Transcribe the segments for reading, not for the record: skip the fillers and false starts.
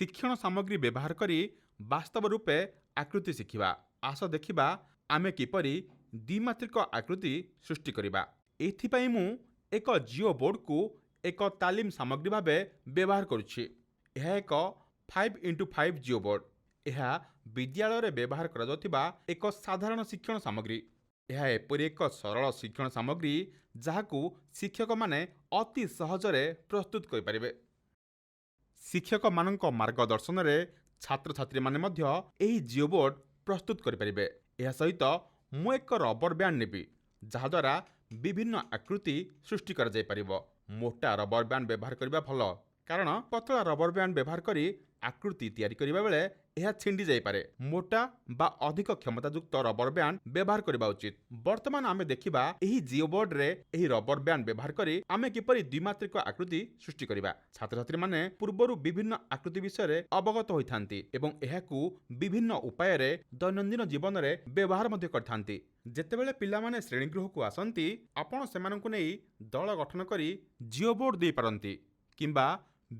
शिक्षण सामग्री व्यवहार करी वास्तव रूपे आकृति शिखिबा। आस देखिबा आमे किपरि द्विमात्रिक आकृति सृष्टि करिबा। एथिपाई मु एक जिओ बोर्ड को एक तालीम सामग्री भाबे व्यवहार करुछि। यह एक 5x5 जिओ बोर्ड। यह विद्यालय रे व्यवहार करा जाउथिबा एक साधारण शिक्षण सामग्री। यह एपरि एक सरल शिक्षण सामग्री जहाकू शिक्षक माने अति सहजरे प्रस्तुत करि परिबे। शिक्षक मानक मार्गदर्शन रे छात्र छात्री माने मध्य एही जिओ बोर्ड प्रस्तुत करि परिबे। एहा सहित मु एक रबर बैंड नेबी जहा द्वारा विभिन्न आकृति सृष्टि कर जाय परिबो। मोटा रबर बैंड व्यवहार करिबा भल, कारण पतला रबर बैंड व्यवहार करी आकृति तैयारी करिबा बेले यह छिंडी जाय पारे। मोटा बा अधिक क्षमतायुक्त रबर बैंड व्यवहार करिबा उचित। वर्तमान आमे देखिबा एही जिओ बोर्ड रे एही रबर बैंड व्यवहार करी आमे किपरि द्विमात्रिक आकृति सृष्टि करिबा। छात्र छात्री माने पूर्वरु विभिन्न आकृति विषय रे अवगत होइथांती एवं एहाकू विभिन्न उपाय रे दैनंदिन जीवन रे व्यवहार मध्ये करथांती। जेतेबेले पिला माने श्रेणी गृह को आसंती आपण सेमानंकु नै दल गठन करी जिओ बोर्ड देई पारंती किंबा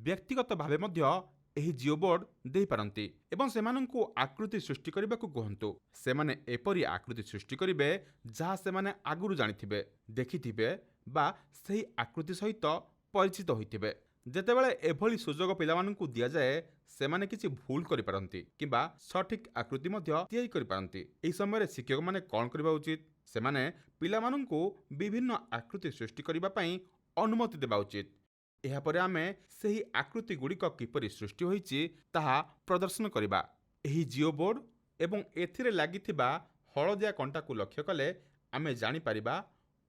व्यक्तिगत भावे मध्य एही जिओ बोर्ड देई पारंती एवं सेमानंकु आकृति सृष्टि करिबाकू कहंतु। सेमाने एपरि आकृति सृष्टि करिबे जहा सेमाने आगुरु जानिथिबे, देखिथिबे बा सेही आकृति सहित परिचित होइथिबे। जेतेबेले एभली सुजोग पिलामानंकु दिया जाए सेमाने किछि भूल करि पारंती किंबा सठिक आकृति मध्य तैयारी करि पारंती। एही समय शिक्षक माने कोन करिबा उचित? सेमाने पिलामानंकु विभिन्न आकृति सृष्टि करिबा पई अनुमति देबा उचित। एहा परे आमे सेही आकृति गुड़िक किपरि सृष्टि होइछि ताहा प्रदर्शन करिबा। एही जिओ बोर्ड एवं एथिरे लागिथिबा हळदिया कंटाकू लक्ष्य कले आमे जानि परिबा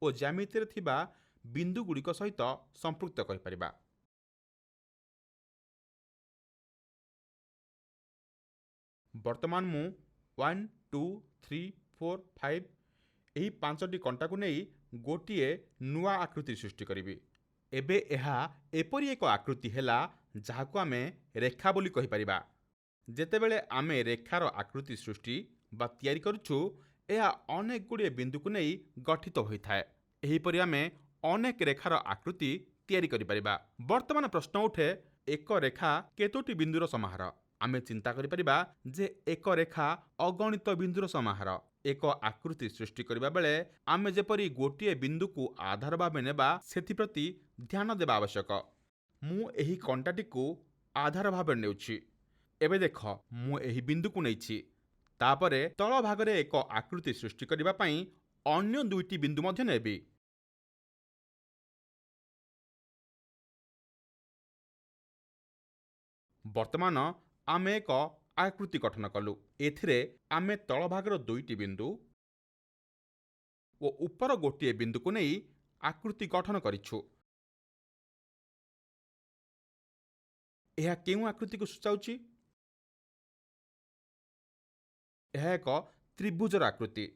ओ ज्यामिति रे थिबा बिंदु गुड़िक सहित संपृक्त करि परिबा। वर्तमान मु 1 2 3 4 5 एही 5टी कंटाकू नै गोटिए नुआ आकृति सृष्टि करिबी। एबे एहा एपरि एक आकृति हेला जहाकू आमे रेखा बोली कहि परिबा। जेतेबेले आमे रेखार आकृति सृष्टि बा तैयारी करूछु एहा अनेक गुड़िए बिंदु को नै गठित होइथाय। एहीपरि आमे अनेक रेखार आकृति तैयारी करि परिबा। वर्तमान प्रश्न उठे एक रेखा केतोटी बिंदुर समाहार? आमे चिंता करि परिबा जे एक रेखा अगणित बिंदुर समाहार। एक आकृति सृष्टि करिबा बेले आमे जेपरि गोटिए बिंदु को आधार भाबे नेबा सेथि प्रति ध्यान देबा आवश्यक। मु एही कंटाटी को आधार भाबे नेउछि। एबे देख मु एही बिंदु को नेछि। तापरे तळ भागरे एक आकृति सृष्टि करिबा पई अन्य दुईटी बिंदु मध्य नेबी। वर्तमान आमे एक आकृति गठन कलु। एथिरे आमे तळ भागर दुईटी बिंदु ओ ऊपर गोटिए बिंदु को नै आकृति गठन करिछु। एहा केउ आकृति को सूचाउछि? एहा एक त्रिभुजर आकृति।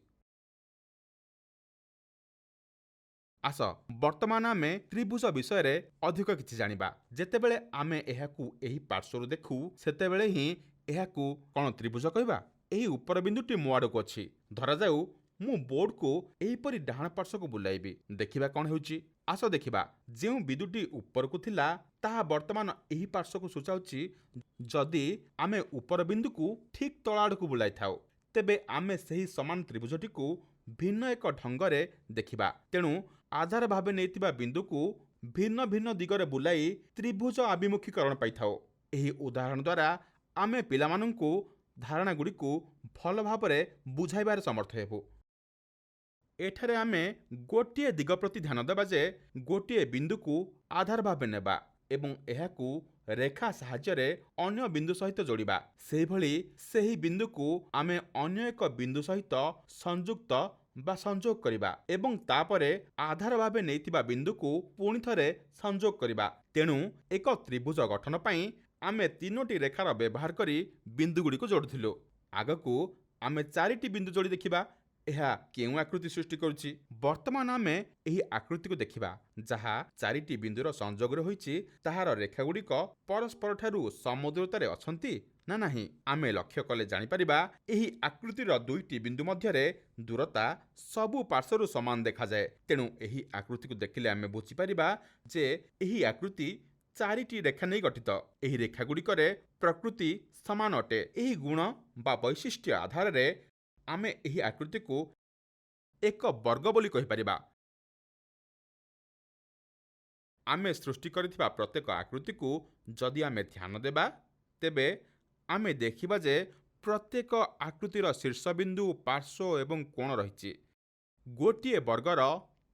आस वर्तमान आमे त्रिभुज विषय रे अधिक किछि जानिबा। जेतेबेले आमे एहाकू एही पार्श्वरु देखु सेतेबेले ही एहाकू कोन त्रिभुज कहबा। एही ऊपर बिंदुटी मो आडको अछि। धरा जाऊ मु बोर्ड को एहीपरि डाहाण पार्श्व को बुलाइबी। देखिबा कोन हेउछि। आस देखिबा जेउ बिंदुटी ऊपर को थिला ताहा वर्तमान एही पार्श्व को सूचाउछि। जदि आमे ऊपर बिंदु को ठीक तळ आडको बुलाई थाउ तेबे आमे सेही समान त्रिभुजटी को भिन्न एक ढंगरे देखिबा। तेणु आधार भावे नेतिबा बिंदु को भिन्न भिन्न दिगरे बुलाई त्रिभुज अभिमुखीकरण पाई थाउ। एही उदाहरण द्वारा आमे पिलामानंकु धारणा गुडी को भल भावरे बुझाइबार समर्थ हेबु। एठारे आमे गोटिए दिग प्रति ध्यान देबा जे गोटिए बिंदु को आधार भावे नेबा एवं एहाकू रेखा साहाय्य रे अन्य बिंदु सहित जोड़िबा। सेही भली सेही बिंदु को आमे अन्य एक बिंदु सहित संयुक्त बा संयोग करिबा एवं तापरे आधार भावे नेतिबा बिंदु को पुणी थरे संयोग करिबा। तेणु एक त्रिभुज गठन पई आमे तीनोटी रेखार व्यवहार करी बिंदु गुडी को जोड़थिलु। आगकू आमे चारिटी बिंदु जोड़ी देखिबा एहा केउ आकृति सृष्टि करूछि। वर्तमान आमे एही आकृति को देखिबा जहा चारिटी बिंदुर संयोगरे होइछि ताहार रेखा गुडीक परस्पर ठारू समदूरतारे अछंती ना नाही। आमे लक्ष्य कले जानि परिबा एही आकृतिर दुईटी बिंदु मध्यरे दूरता सबु पार्श्वरु समान देखा जाए। तेणु एही आकृति को देखिले आमे बुझी परिबा जे एही आकृति ଚାରିଟି ରେଖା ନେଇ ଗଠିତ। ଏହି ରେଖାଗୁଡ଼ିକରେ ପ୍ରକୃତି ସମାନ ଅଟେ। ଏହି ଗୁଣ ବା ବୈଶିଷ୍ଟ୍ୟ ଆଧାରରେ ଆମେ ଏହି ଆକୃତିକୁ ଏକ ବର୍ଗ ବୋଲି କହିପାରିବା। ଆମେ ସୃଷ୍ଟି କରିଥିବା ପ୍ରତ୍ୟେକ ଆକୃତିକୁ ଯଦି ଆମେ ଧ୍ୟାନ ଦେବା, ତେବେ ଆମେ ଦେଖିବା ଯେ ପ୍ରତ୍ୟେକ ଆକୃତିର ଶୀର୍ଷବିନ୍ଦୁ, ପାର୍ଶ୍ୱ ଏବଂ କୋଣ ରହିଛି। ଗୋଟିଏ ବର୍ଗର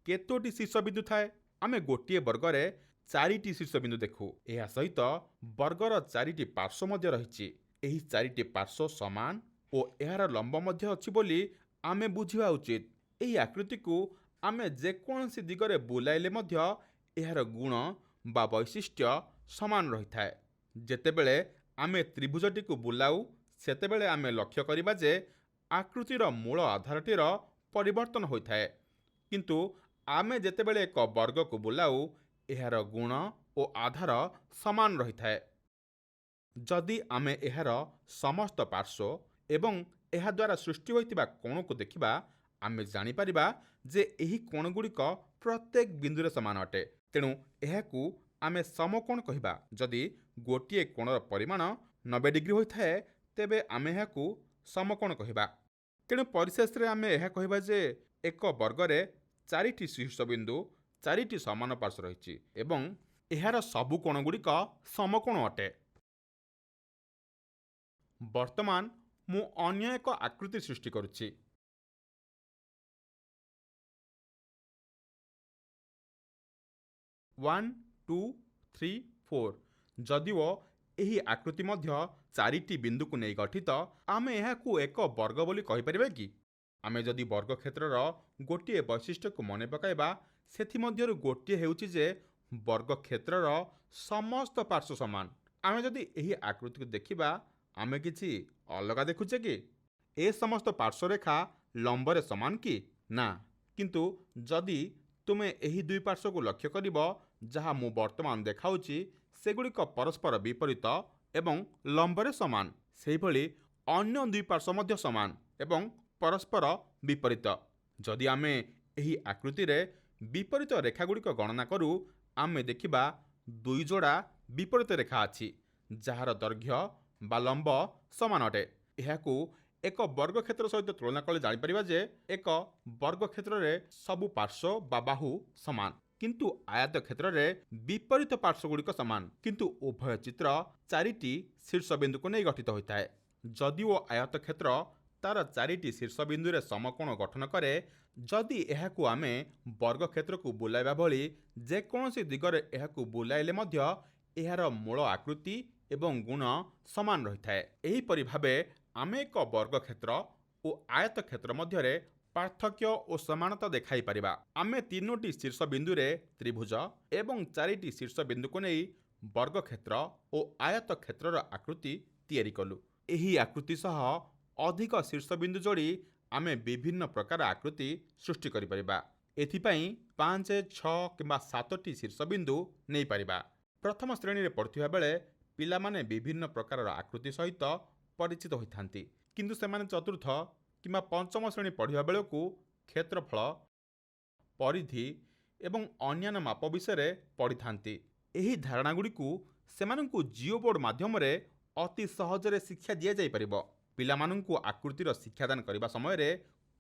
କେତୋଟି ଶୀର୍ଷବିନ୍ଦୁ ଥାଏ? ଆମେ ଗୋଟିଏ ବର୍ଗରେ 4ଟି ଶୀର୍ଷବିନ୍ଦୁ ଦେଖୁ। ଏହା ସହିତ ବର୍ଗର 4ଟି ପାର୍ଶ୍ୱ ମଧ୍ୟ ରହିଛି। ଏହି 4ଟି ପାର୍ଶ୍ୱ ସମାନ ଓ ଏହାର ଲମ୍ବ ମଧ୍ୟ ଅଛି ବୋଲି ଆମେ ବୁଝିବା ଉଚିତ। ଏହି ଆକୃତିକୁ ଆମେ ଯେକୌଣସି ଦିଗରେ ବୁଲାଇଲେ ମଧ୍ୟ ଏହାର ଗୁଣ ବା ବୈଶିଷ୍ଟ୍ୟ ସମାନ ରହିଥାଏ। ଯେତେବେଳେ ଆମେ ତ୍ରିଭୁଜଟିକୁ ବୁଲାଉ, ସେତେବେଳେ ଆମେ ଲକ୍ଷ୍ୟ କରିବା ଯେ ଆକୃତିର ମୂଳ ଆଧାରଟିର ପରିବର୍ତ୍ତନ ହୋଇଥାଏ, କିନ୍ତୁ ଆମେ ଯେତେବେଳେ ଏକ ବର୍ଗକୁ ବୁଲାଉ, ଏହାର ଗୁଣ ଓ ଆଧାର ସମାନ ରହିଥାଏ। ଯଦି ଆମେ ଏହାର ସମସ୍ତ ପାର୍ଶ୍ୱ ଏବଂ ଏହା ଦ୍ୱାରା ସୃଷ୍ଟି ହୋଇଥିବା କୋଣକୁ ଦେଖିବା, ଆମେ ଜାଣିପାରିବା ଯେ ଏହି କୋଣଗୁଡ଼ିକ ପ୍ରତ୍ୟେକ ବିନ୍ଦୁରେ ସମାନ ଅଟେ। ତେଣୁ ଏହାକୁ ଆମେ ସମକୋଣ କହିବା। ଯଦି ଗୋଟିଏ କୋଣର ପରିମାଣ 90 ଡିଗ୍ରୀ ହୋଇଥାଏ, ତେବେ ଆମେ ଏହାକୁ ସମକୋଣ କହିବା। ତେଣୁ ପରିଶେଷରେ ଆମେ ଏହା କହିବା ଯେ ଏକ ବର୍ଗରେ 4ଟି ଶୀର୍ଷବିନ୍ଦୁ, 4ଟି ସମାନ ପାର୍ଶ୍ୱ ରହିଛି ଏବଂ ଏହାର ସବୁ କୋଣଗୁଡ଼ିକ ସମକୋଣ ଅଟେ। ବର୍ତ୍ତମାନ ମୁଁ ଅନ୍ୟ ଏକ ଆକୃତି ସୃଷ୍ଟି କରୁଛି। One, two, three, four. ଯଦିଓ ଏହି ଆକୃତି ମଧ୍ୟ 4ଟି ବିନ୍ଦୁକୁ ନେଇ ଗଠିତ, ଆମେ ଏହାକୁ ଏକ ବର୍ଗ ବୋଲି କହିପାରିବା କି? ଆମେ ଯଦି ବର୍ଗକ୍ଷେତ୍ରର ଗୋଟିଏ ବୈଶିଷ୍ଟ୍ୟକୁ ମନେ ପକାଇବା, ସେଥିମଧ୍ୟରୁ ଗୋଟିଏ ହେଉଛି ଯେ ବର୍ଗକ୍ଷେତ୍ରର ସମସ୍ତ ପାର୍ଶ୍ୱ ସମାନ। ଆମେ ଯଦି ଏହି ଆକୃତିକୁ ଦେଖିବା, ଆମେ କିଛି ଅଲଗା ଦେଖୁଛେ କି? ଏ ସମସ୍ତ ପାର୍ଶ୍ୱରେଖା ଲମ୍ବରେ ସମାନ କି? ନା। କିନ୍ତୁ ଯଦି ତୁମେ ଏହି ଦୁଇ ପାର୍ଶ୍ୱକୁ ଲକ୍ଷ୍ୟ କରିବ, ଯାହା ମୁଁ ବର୍ତ୍ତମାନ ଦେଖାଉଛି, ସେଗୁଡ଼ିକ ପରସ୍ପର ବିପରୀତ ଏବଂ ଲମ୍ବରେ ସମାନ। ସେହିଭଳି ଅନ୍ୟ ଦୁଇ ପାର୍ଶ୍ୱ ମଧ୍ୟ ସମାନ ଏବଂ ପରସ୍ପର ବିପରୀତ। ଯଦି ଆମେ ଏହି ଆକୃତିରେ ବିପରୀତ ରେଖାଗୁଡ଼ିକ ଗଣନା କରୁ, ଆମେ ଦେଖିବା 2 ଯୋଡ଼ା ବିପରୀତ ରେଖା ଅଛି, ଯାହାର ଦୈର୍ଘ୍ୟ ବା ଲମ୍ବ ସମାନ ଅଟେ। ଏହାକୁ ଏକ ବର୍ଗକ୍ଷେତ୍ର ସହିତ ତୁଳନା କଲେ ଜାଣିପାରିବା ଯେ ଏକ ବର୍ଗକ୍ଷେତ୍ରରେ ସବୁ ପାର୍ଶ୍ୱ ବା ବାହୁ ସମାନ, କିନ୍ତୁ ଆୟତକ୍ଷେତ୍ରରେ ବିପରୀତ ପାର୍ଶ୍ୱଗୁଡ଼ିକ ସମାନ, କିନ୍ତୁ ଉଭୟ ଚିତ୍ର 4ଟି ଶୀର୍ଷବିନ୍ଦୁକୁ ନେଇ ଗଠିତ ହୋଇଥାଏ। ଯଦିଓ ଆୟତକ୍ଷେତ୍ର ତାର 4ଟି ଶୀର୍ଷବିନ୍ଦୁରେ ସମକୋଣ ଗଠନ କରେ, ଯଦି ଏହାକୁ ଆମେ ବର୍ଗକ୍ଷେତ୍ରକୁ ବୁଲାଇବା ଭଳି ଯେକୌଣସି ଦିଗରେ ଏହାକୁ ବୁଲାଇଲେ ମଧ୍ୟ ଏହାର ମୂଳ ଆକୃତି ଏବଂ ଗୁଣ ସମାନ ରହିଥାଏ। ଏହିପରି ଭାବେ ଆମେ ଏକ ବର୍ଗକ୍ଷେତ୍ର ଓ ଆୟତକ୍ଷେତ୍ର ମଧ୍ୟରେ ପାର୍ଥକ୍ୟ ଓ ସମାନତା ଦେଖାଇ ପାରିବା। ଆମେ 3ଟି ଶୀର୍ଷବିନ୍ଦୁରେ ତ୍ରିଭୁଜ ଏବଂ 4ଟି ଶୀର୍ଷବିନ୍ଦୁକୁ ନେଇ ବର୍ଗକ୍ଷେତ୍ର ଓ ଆୟତକ୍ଷେତ୍ରର ଆକୃତି ତିଆରି କଲୁ। ଏହି ଆକୃତି ସହ ଅଧିକ ଶୀର୍ଷବିନ୍ଦୁ ଯୋଡ଼ି ଆମେ ବିଭିନ୍ନ ପ୍ରକାର ଆକୃତି ସୃଷ୍ଟି କରିପାରିବା। ଏଥିପାଇଁ 5, 6 କିମ୍ବା 7ଟି ଶୀର୍ଷବିନ୍ଦୁ ନେଇପାରିବା। ପ୍ରଥମ ଶ୍ରେଣୀରେ ପଢ଼ୁଥିବା ବେଳେ ପିଲାମାନେ ବିଭିନ୍ନ ପ୍ରକାରର ଆକୃତି ସହିତ ପରିଚିତ ହୋଇଥାନ୍ତି, କିନ୍ତୁ ସେମାନେ ଚତୁର୍ଥ କିମ୍ବା ପଞ୍ଚମ ଶ୍ରେଣୀ ପଢ଼ିବା ବେଳକୁ କ୍ଷେତ୍ରଫଳ, ପରିଧି ଏବଂ ଅନ୍ୟାନ୍ୟ ମାପ ବିଷୟରେ ପଢ଼ିଥାନ୍ତି। ଏହି ଧାରଣାଗୁଡ଼ିକୁ ସେମାନଙ୍କୁ ଜିଓ ବୋର୍ଡ ମାଧ୍ୟମରେ ଅତି ସହଜରେ ଶିକ୍ଷା ଦିଆଯାଇପାରିବ। ପିଲାମାନଙ୍କୁ ଆକୃତିର ଶିକ୍ଷାଦାନ କରିବା ସମୟରେ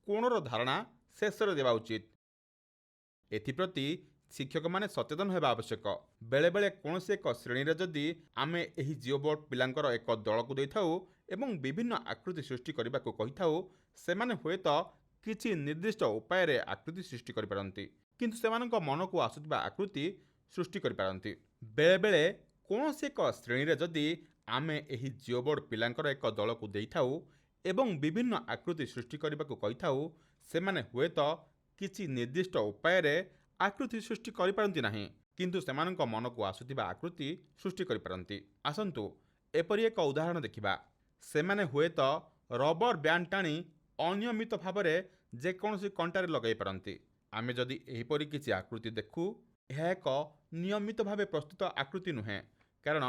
କୋଣର ଧାରଣା ଶେଷରେ ଦେବା ଉଚିତ। ଏଥିପ୍ରତି ଶିକ୍ଷକମାନେ ସଚେତନ ହେବା ଆବଶ୍ୟକ। ବେଳେବେଳେ କୌଣସି ଏକ ଶ୍ରେଣୀରେ ଯଦି ଆମେ ଏହି ଜିଓ ବୋର୍ଡ ପିଲାଙ୍କର ଏକ ଦଳକୁ ଦେଇଥାଉ ଏବଂ ବିଭିନ୍ନ ଆକୃତି ସୃଷ୍ଟି କରିବାକୁ କହିଥାଉ, ସେମାନେ ହୁଏତ କିଛି ନିର୍ଦ୍ଦିଷ୍ଟ ଉପାୟରେ ଆକୃତି ସୃଷ୍ଟି କରିପାରନ୍ତି, କିନ୍ତୁ ସେମାନଙ୍କ ମନକୁ ଆସୁଥିବା ଆକୃତି ସୃଷ୍ଟି କରିପାରନ୍ତି। ବେଳେବେଳେ କୌଣସି ଏକ ଶ୍ରେଣୀରେ ଯଦି ଆମେ ଏହି ଜିଓ ବୋର୍ଡ ପିଲାଙ୍କର ଏକ ଦଳକୁ ଦେଇଥାଉ ଏବଂ ବିଭିନ୍ନ ଆକୃତି ସୃଷ୍ଟି କରିବାକୁ କହିଥାଉ, ସେମାନେ ହୁଏତ କିଛି ନିର୍ଦ୍ଦିଷ୍ଟ ଉପାୟରେ ଆକୃତି ସୃଷ୍ଟି କରିପାରନ୍ତି ନାହିଁ, କିନ୍ତୁ ସେମାନଙ୍କ ମନକୁ ଆସୁଥିବା ଆକୃତି ସୃଷ୍ଟି କରିପାରନ୍ତି। ଆସନ୍ତୁ ଏପରି ଏକ ଉଦାହରଣ ଦେଖିବା। ସେମାନେ ହୁଏତ ରବର ବ୍ୟାଣ୍ଡ ଟାଣି ଅନିୟମିତ ଭାବରେ ଯେକୌଣସି କଣ୍ଟାରେ ଲଗାଇ ପାରନ୍ତି। ଆମେ ଯଦି ଏହିପରି କିଛି ଆକୃତି ଦେଖୁ, ଏହା ଏକ ନିୟମିତ ଭାବେ ପ୍ରସ୍ତୁତ ଆକୃତି ନୁହେଁ, କାରଣ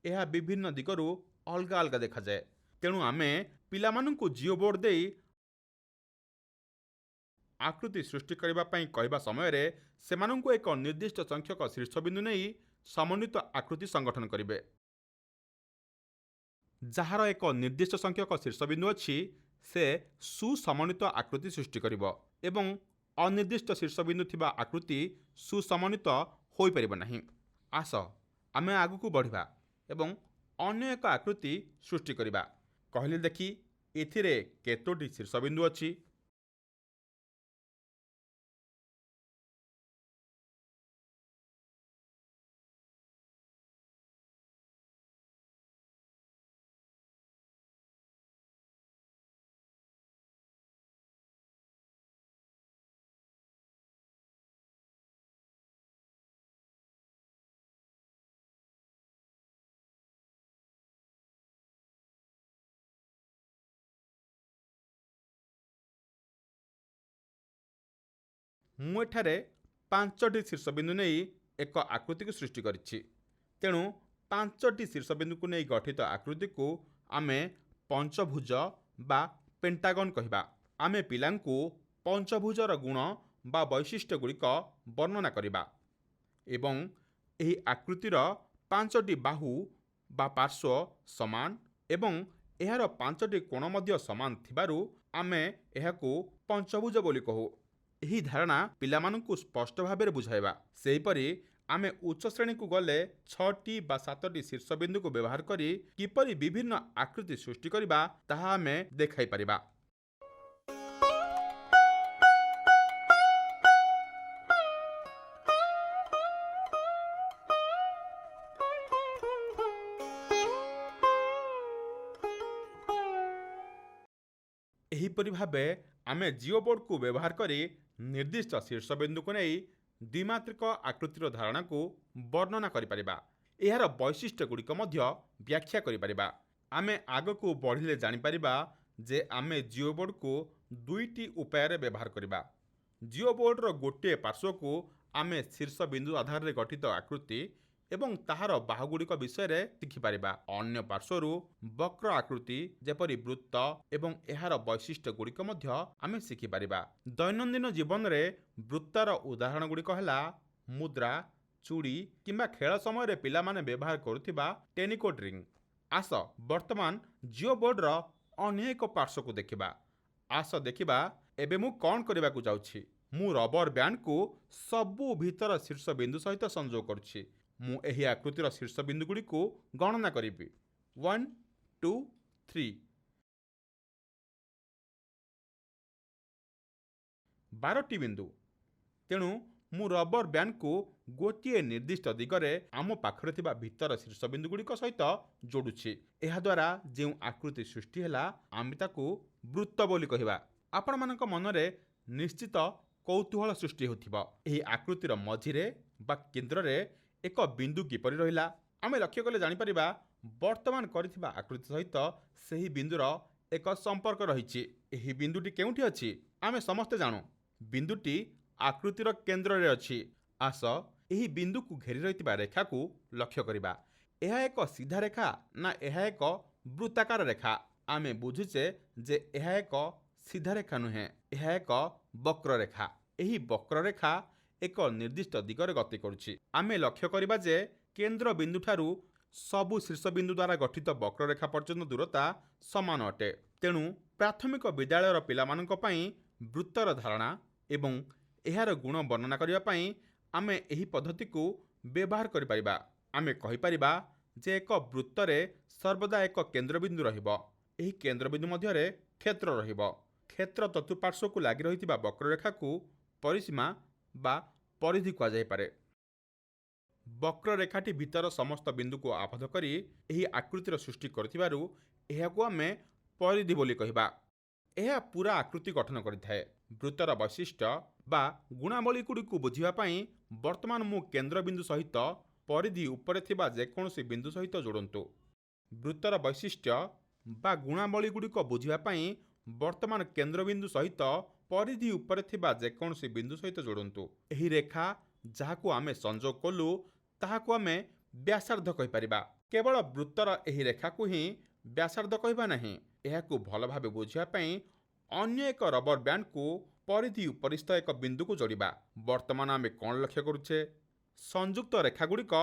ଏହା ବିଭିନ୍ନ ଦିଗରୁ ଅଲଗା ଅଲଗା ଦେଖାଯାଏ। ତେଣୁ ଆମେ ପିଲାମାନଙ୍କୁ ଜିଓ ବୋର୍ଡ ଦେଇ ଆକୃତି ସୃଷ୍ଟି କରିବା ପାଇଁ କହିବା ସମୟରେ ସେମାନଙ୍କୁ ଏକ ନିର୍ଦ୍ଦିଷ୍ଟ ସଂଖ୍ୟକ ଶୀର୍ଷବିନ୍ଦୁ ନେଇ ସମନ୍ୱିତ ଆକୃତି ସଂଗଠନ କରିବେ। ଯାହାର ଏକ ନିର୍ଦ୍ଦିଷ୍ଟ ସଂଖ୍ୟକ ଶୀର୍ଷବିନ୍ଦୁ ଅଛି ସେ ସୁସମନ୍ୱିତ ଆକୃତି ସୃଷ୍ଟି କରିବ ଏବଂ ଅନିର୍ଦ୍ଦିଷ୍ଟ ଶୀର୍ଷବିନ୍ଦୁ ଥିବା ଆକୃତି ସୁସମନ୍ୱିତ ହୋଇପାରିବ ନାହିଁ। ଆସ ଆମେ ଆଗକୁ ବଢ଼ିବା ଏବଂ ଅନ୍ୟ ଏକ ଆକୃତି ସୃଷ୍ଟି କରିବା। କହିଲେ ଦେଖି ଏଥିରେ କେତୋଟି ଶୀର୍ଷବିନ୍ଦୁ ଅଛି? ମୁଁ ଏଠାରେ 5ଟି ଶୀର୍ଷବିନ୍ଦୁ ନେଇ ଏକ ଆକୃତିକୁ ସୃଷ୍ଟି କରିଛି। ତେଣୁ 5ଟି ଶୀର୍ଷବିନ୍ଦୁକୁ ନେଇ ଗଠିତ ଆକୃତିକୁ ଆମେ ପଞ୍ଚଭୁଜ ବା ପେଣ୍ଟାଗନ୍ କହିବା। ଆମେ ପିଲାଙ୍କୁ ପଞ୍ଚଭୁଜର ଗୁଣ ବା ବୈଶିଷ୍ଟ୍ୟ ଗୁଡ଼ିକ ବର୍ଣ୍ଣନା କରିବା ଏବଂ ଏହି ଆକୃତିର 5ଟି ବାହୁ ବା ପାର୍ଶ୍ୱ ସମାନ ଏବଂ ଏହାର 5ଟି କୋଣ ମଧ୍ୟ ସମାନ ଥିବାରୁ ଆମେ ଏହାକୁ ପଞ୍ଚଭୁଜ ବୋଲି କହୁ। ଏହି ଧାରଣା ପିଲାମାନଙ୍କୁ ସ୍ପଷ୍ଟ ଭାବରେ ବୁଝାଇବା। ସେହିପରି ଆମେ ଉଚ୍ଚ ଶ୍ରେଣୀକୁ ଗଲେ 6ଟି ବା 7ଟି ଶୀର୍ଷବିନ୍ଦୁକୁ ବ୍ୟବହାର କରି କିପରି ବିଭିନ୍ନ ଆକୃତି ସୃଷ୍ଟି କରିବା ତାହା ଆମେ ଦେଖାଇପାରିବା। ଏହିପରି ଭାବେ ଆମେ ଜିଓ ବୋର୍ଡକୁ ବ୍ୟବହାର କରି ନିର୍ଦ୍ଦିଷ୍ଟ ଶୀର୍ଷବିନ୍ଦୁକୁ ନେଇ ଦ୍ୱିମାତ୍ରିକ ଆକୃତିର ଧାରଣାକୁ ବର୍ଣ୍ଣନା କରିପାରିବା। ଏହାର ବୈଶିଷ୍ଟ୍ୟ ଗୁଡ଼ିକ ମଧ୍ୟ ବ୍ୟାଖ୍ୟା କରିପାରିବା। ଆମେ ଆଗକୁ ବଢ଼ିଲେ ଜାଣିପାରିବା ଯେ ଆମେ ଜିଓ ବୋର୍ଡକୁ 2ଟି ଉପାୟରେ ବ୍ୟବହାର କରିବା। ଜିଓ ବୋର୍ଡର ଗୋଟିଏ ପାର୍ଶ୍ୱକୁ ଆମେ ଶୀର୍ଷବିନ୍ଦୁ ଆଧାରରେ ଗଠିତ ଆକୃତି ଏବଂ ତାହାର ବାହୁଗୁଡ଼ିକ ବିଷୟରେ ଶିଖିପାରିବା। ଅନ୍ୟ ପାର୍ଶ୍ୱରୁ ବକ୍ର ଆକୃତି ଯେପରି ବୃତ୍ତ ଏବଂ ଏହାର ବୈଶିଷ୍ଟ୍ୟ ଗୁଡ଼ିକ ମଧ୍ୟ ଆମେ ଶିଖିପାରିବା। ଦୈନନ୍ଦିନ ଜୀବନରେ ବୃତ୍ତର ଉଦାହରଣ ଗୁଡ଼ିକ ହେଲା ମୁଦ୍ରା, ଚୁଡ଼ି କିମ୍ବା ଖେଳ ସମୟରେ ପିଲାମାନେ ବ୍ୟବହାର କରୁଥିବା ଟେନିକୋଟ୍ ରିଙ୍ଗ। ଆସ ବର୍ତ୍ତମାନ ଜିଓ ବୋର୍ଡର ଅନ୍ୟ ଏକ ପାର୍ଶ୍ୱକୁ ଦେଖିବା। ଆସ ଦେଖିବା ଏବେ ମୁଁ କ'ଣ କରିବାକୁ ଯାଉଛି। ମୁଁ ରବର ବ୍ୟାଣ୍ଡକୁ ସବୁ ଭିତର ଶୀର୍ଷବିନ୍ଦୁ ସହିତ ସଂଯୋଗ କରୁଛି। ମୁଁ ଏହି ଆକୃତିର ଶୀର୍ଷବିନ୍ଦୁଗୁଡ଼ିକୁ ଗଣନା କରିବି। 1 2 3 12ଟି ବିନ୍ଦୁ। ତେଣୁ ମୁଁ ରବର ବ୍ୟାଣ୍ଡକୁ ଗୋଟିଏ ନିର୍ଦ୍ଦିଷ୍ଟ ଦିଗରେ ଆମ ପାଖରେ ଥିବା ଭିତର ଶୀର୍ଷବିନ୍ଦୁଗୁଡ଼ିକ ସହିତ ଯୋଡୁଛି। ଏହାଦ୍ୱାରା ଯେଉଁ ଆକୃତି ସୃଷ୍ଟି ହେଲା ଆମେ ତାକୁ ବୃତ୍ତ ବୋଲି କହିବା। ଆପଣମାନଙ୍କ ମନରେ ନିଶ୍ଚିତ କୌତୂହଳ ସୃଷ୍ଟି ହେଉଥିବ। ଏହି ଆକୃତିର ମଝିରେ ବା କେନ୍ଦ୍ରରେ ଏକ ବିନ୍ଦୁ କିପରି ରହିଲା? ଆମେ ଲକ୍ଷ୍ୟ କଲେ ଜାଣିପାରିବା ବର୍ତ୍ତମାନ କରିଥିବା ଆକୃତି ସହିତ ସେହି ବିନ୍ଦୁର ଏକ ସମ୍ପର୍କ ରହିଛି। ଏହି ବିନ୍ଦୁଟି କେଉଁଠି ଅଛି? ଆମେ ସମସ୍ତେ ଜାଣୁ ବିନ୍ଦୁଟି ଆକୃତିର କେନ୍ଦ୍ରରେ ଅଛି। ଆସ ଏହି ବିନ୍ଦୁକୁ ଘେରି ରହିଥିବା ରେଖାକୁ ଲକ୍ଷ୍ୟ କରିବା। ଏହା ଏକ ସିଧା ରେଖା ନା ଏହା ଏକ ବୃତ୍ତାକାର ରେଖା? ଆମେ ବୁଝୁଛେ ଯେ ଏହା ଏକ ସିଧା ରେଖା ନୁହେଁ, ଏହା ଏକ ବକ୍ରରେଖା। ଏହି ବକ୍ରରେଖା ଏକ ନିର୍ଦ୍ଦିଷ୍ଟ ଦିଗରେ ଗତି କରୁଛି। ଆମେ ଲକ୍ଷ୍ୟ କରିବା ଯେ କେନ୍ଦ୍ର ବିନ୍ଦୁଠାରୁ ସବୁ ଶୀର୍ଷବିନ୍ଦୁ ଦ୍ୱାରା ଗଠିତ ବକ୍ରରେଖା ପର୍ଯ୍ୟନ୍ତ ଦୂରତା ସମାନ ଅଟେ। ତେଣୁ ପ୍ରାଥମିକ ବିଦ୍ୟାଳୟର ପିଲାମାନଙ୍କ ପାଇଁ ବୃତ୍ତର ଧାରଣା ଏବଂ ଏହାର ଗୁଣ ବର୍ଣ୍ଣନା କରିବା ପାଇଁ ଆମେ ଏହି ପଦ୍ଧତିକୁ ବ୍ୟବହାର କରିପାରିବା। ଆମେ କହିପାରିବା ଯେ ଏକ ବୃତ୍ତରେ ସର୍ବଦା ଏକ କେନ୍ଦ୍ରବିନ୍ଦୁ ରହିବ। ଏହି କେନ୍ଦ୍ରବିନ୍ଦୁ ମଧ୍ୟରେ କ୍ଷେତ୍ର ରହିବ। କ୍ଷେତ୍ର ଚତୁଃପାର୍ଶ୍ୱକୁ ଲାଗି ରହିଥିବା ବକ୍ରରେଖାକୁ ପରିସୀମା ବା ପରିଧି କୁହାଯାଇପାରେ। ବକ୍ରରେଖାଟି ଭିତର ସମସ୍ତ ବିନ୍ଦୁକୁ ଆବଦ୍ଧ କରି ଏହି ଆକୃତିର ସୃଷ୍ଟି କରୁଥିବାରୁ ଏହାକୁ ଆମେ ପରିଧି ବୋଲି କହିବା। ଏହା ପୁରା ଆକୃତି ଗଠନ କରିଥାଏ। ବୃତ୍ତର ବୈଶିଷ୍ଟ୍ୟ ବା ଗୁଣାବଳୀଗୁଡ଼ିକୁ ବୁଝିବା ପାଇଁ ବର୍ତ୍ତମାନ ମୁଁ କେନ୍ଦ୍ରବିନ୍ଦୁ ସହିତ ପରିଧି ଉପରେ ଥିବା ଯେକୌଣସି ବିନ୍ଦୁ ସହିତ ଯୋଡ଼ନ୍ତୁ। ବୃତ୍ତର ବୈଶିଷ୍ଟ୍ୟ ବା ଗୁଣାବଳୀଗୁଡ଼ିକ ବୁଝିବା ପାଇଁ ବର୍ତ୍ତମାନ କେନ୍ଦ୍ରବିନ୍ଦୁ ସହିତ ପରିଧି ଉପରେ ଥିବା ଯେକୌଣସି ବିନ୍ଦୁ ସହିତ ଯୋଡ଼ନ୍ତୁ। ଏହି ରେଖା ଯାହାକୁ ଆମେ ସଂଯୋଗ କଲୁ ତାହାକୁ ଆମେ ବ୍ୟାସାର୍ଦ୍ଧ କହିପାରିବା। କେବଳ ବୃତ୍ତର ଏହି ରେଖାକୁ ହିଁ ବ୍ୟାସାର୍ଦ୍ଧ କହିବା ନାହିଁ। ଏହାକୁ ଭଲ ଭାବେ ବୁଝିବା ପାଇଁ ଅନ୍ୟ ଏକ ରବର ବ୍ୟାଣ୍ଡକୁ ପରିଧି ଉପରିସ୍ଥ ଏକ ବିନ୍ଦୁକୁ ଯୋଡ଼ିବା। ବର୍ତ୍ତମାନ ଆମେ କ'ଣ ଲକ୍ଷ୍ୟ କରୁଛେ? ସଂଯୁକ୍ତ ରେଖାଗୁଡ଼ିକ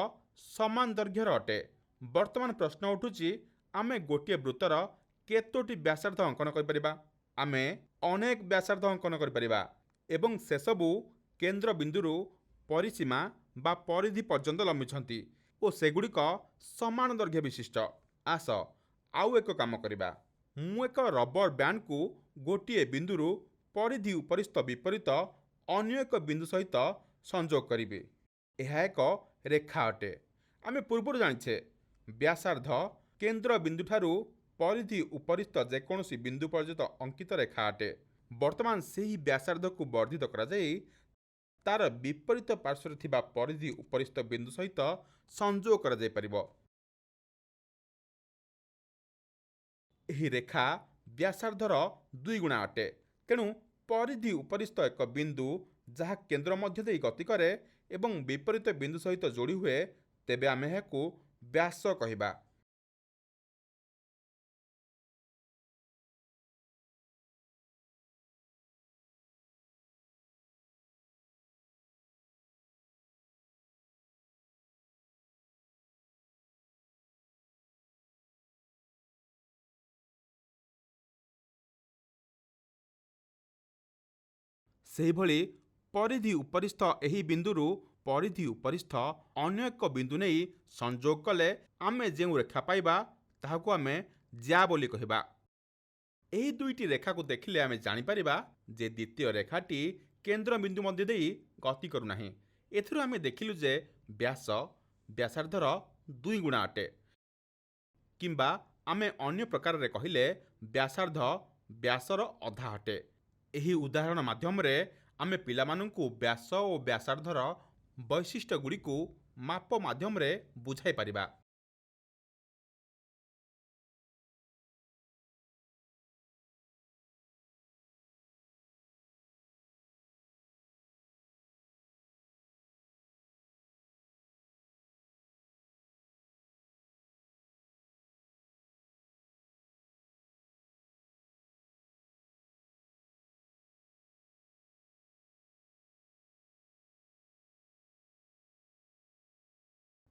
ସମାନ ଦୈର୍ଘ୍ୟର ଅଟେ। ବର୍ତ୍ତମାନ ପ୍ରଶ୍ନ ଉଠୁଛି, ଆମେ ଗୋଟିଏ ବୃତ୍ତର କେତୋଟି ବ୍ୟାସାର୍ଦ୍ଧ ଅଙ୍କନ କରିପାରିବା? ଆମେ ଅନେକ ବ୍ୟାସାର୍ଦ୍ଧ ଅଙ୍କନ କରିପାରିବା ଏବଂ ସେସବୁ କେନ୍ଦ୍ର ବିନ୍ଦୁରୁ ପରିସୀମା ବା ପରିଧି ପର୍ଯ୍ୟନ୍ତ ଲମ୍ବିଛନ୍ତି ଓ ସେଗୁଡ଼ିକ ସମାନ ଦୈର୍ଘ୍ୟ ବିଶିଷ୍ଟ। ଆସ ଆଉ ଏକ କାମ କରିବା। ମୁଁ ଏକ ରବର ବ୍ୟାଣ୍ଡକୁ ଗୋଟିଏ ବିନ୍ଦୁରୁ ପରିଧି ଉପରିସ୍ଥ ବିପରୀତ ଅନ୍ୟ ଏକ ବିନ୍ଦୁ ସହିତ ସଂଯୋଗ କରିବି। ଏହା ଏକ ରେଖା ଅଟେ। ଆମେ ପୂର୍ବରୁ ଜାଣିଛେ ବ୍ୟାସାର୍ଦ୍ଧ କେନ୍ଦ୍ର ବିନ୍ଦୁଠାରୁ ପରିଧି ଉପରିସ୍ଥ ଯେକୌଣସି ବିନ୍ଦୁ ପର୍ଯ୍ୟନ୍ତ ଅଙ୍କିତ ରେଖା ଅଟେ। ବର୍ତ୍ତମାନ ସେହି ବ୍ୟାସାର୍ଦ୍ଧକୁ ବର୍ଦ୍ଧିତ କରାଯାଇ ତାର ବିପରୀତ ପାର୍ଶ୍ୱରେ ଥିବା ପରିଧି ଉପରିସ୍ଥ ବିନ୍ଦୁ ସହିତ ସଂଯୋଗ କରାଯାଇପାରିବ। ଏହି ରେଖା ବ୍ୟାସାର୍ଦ୍ଧର 2 ଗୁଣା ଅଟେ। ତେଣୁ ପରିଧି ଉପରିସ୍ଥ ଏକ ବିନ୍ଦୁ ଯାହା କେନ୍ଦ୍ର ମଧ୍ୟ ଦେଇ ଗତି କରେ ଏବଂ ବିପରୀତ ବିନ୍ଦୁ ସହିତ ଯୋଡ଼ି ହୁଏ, ତେବେ ଆମେ ଏହାକୁ ବ୍ୟାସ କହିବା। ସେହିଭଳି ପରିଧି ଉପରିସ୍ଥ ଏହି ବିନ୍ଦୁରୁ ପରିଧି ଉପରିସ୍ଥ ଅନ୍ୟ ଏକ ବିନ୍ଦୁ ନେଇ ସଂଯୋଗ କଲେ ଆମେ ଯେଉଁ ରେଖା ପାଇବା ତାହାକୁ ଆମେ ଜ୍ୟା ବୋଲି କହିବା। ଏହି ଦୁଇଟି ରେଖାକୁ ଦେଖିଲେ ଆମେ ଜାଣିପାରିବା ଯେ ଦ୍ୱିତୀୟ ରେଖାଟି କେନ୍ଦ୍ର ବିନ୍ଦୁ ମଧ୍ୟ ଦେଇ ଗତି କରୁନାହିଁ। ଏଥିରୁ ଆମେ ଦେଖିଲୁ ଯେ ବ୍ୟାସ ବ୍ୟାସାର୍ଦ୍ଧର 2 ଗୁଣା ଅଟେ, କିମ୍ବା ଆମେ ଅନ୍ୟ ପ୍ରକାରରେ କହିଲେ ବ୍ୟାସାର୍ଦ୍ଧ ବ୍ୟାସର ଅଧା ଅଟେ। ଏହି ଉଦାହରଣ ମାଧ୍ୟମରେ ଆମେ ପିଲାମାନଙ୍କୁ ବ୍ୟାସ ଓ ବ୍ୟାସାର୍ଦ୍ଧର ବୈଶିଷ୍ଟ୍ୟଗୁଡ଼ିକୁ ମାପ ମାଧ୍ୟମରେ ବୁଝାଇ ପାରିବା।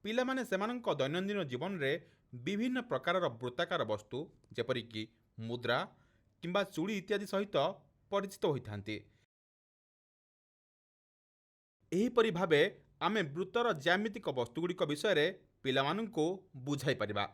ପିଲାମାନେ ସେମାନଙ୍କ ଦୈନନ୍ଦିନ ଜୀବନରେ ବିଭିନ୍ନ ପ୍ରକାରର ବୃତ୍ତାକାର ବସ୍ତୁ ଯେପରିକି ମୁଦ୍ରା କିମ୍ବା ଚୁଡ଼ି ଇତ୍ୟାଦି ସହିତ ପରିଚିତ ହୋଇଥାନ୍ତି। ଏହିପରି ଭାବେ ଆମେ ବୃତ୍ତର ଜ୍ୟାମିତିକ ବସ୍ତୁଗୁଡ଼ିକ ବିଷୟରେ ପିଲାମାନଙ୍କୁ ବୁଝାଇ ପାରିବା।